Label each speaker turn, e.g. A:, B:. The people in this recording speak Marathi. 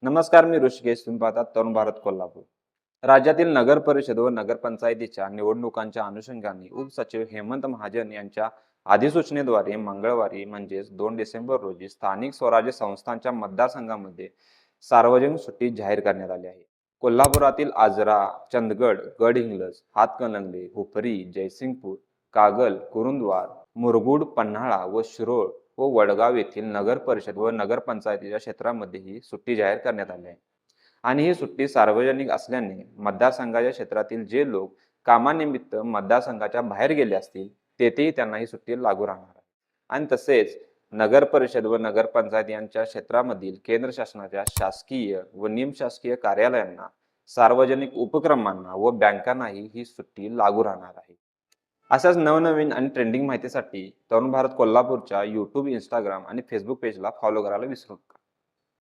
A: नमस्कार, मी ऋषिकेश. तुम्ही पाहतात तरुण भारत कोल्हापूर. राज्यातील नगर परिषद व नगरपंचायतीच्या निवडणुकांच्या अनुषंगाने उपसचिव हेमंत महाजन यांच्या अधिसूचनेद्वारे मंगळवारी म्हणजेच 2 डिसेंबर रोजी स्थानिक स्वराज्य संस्थांच्या मतदारसंघामध्ये सार्वजनिक सुट्टी जाहीर करण्यात आली आहे. कोल्हापुरातील आजरा, चंदगड, गडहिंग्लज, हातकणंगले, हुपरी, जयसिंगपूर, कागल, कुरुंदवार, मुरगुड, पन्हाळा व शिरोळ व वडगाव येथील नगर परिषद व नगरपंचायतीच्या क्षेत्रामध्ये ही सुट्टी जाहीर करण्यात आली आहे. आणि ही सुट्टी सार्वजनिक असल्याने मतदारसंघाच्या क्षेत्रातील जे लोक कामानिमित्त मतदारसंघाच्या बाहेर गेले असतील, तेथेही त्यांना ही सुट्टी लागू राहणार आहे. आणि तसेच नगर परिषद व नगरपंचायत यांच्या क्षेत्रामधील केंद्र शासनाच्या शासकीय व निमशासकीय कार्यालयांना, सार्वजनिक उपक्रमांना व बँकांनाही ही सुट्टी लागू राहणार आहे. अशाच नवनवीन आणि ट्रेंडिंग माहितीसाठी तरुण भारत कोल्हापूरच्या यूट्यूब, इंस्टाग्राम आणि फेसबुक पेजला फॉलो करायला विसरू नका.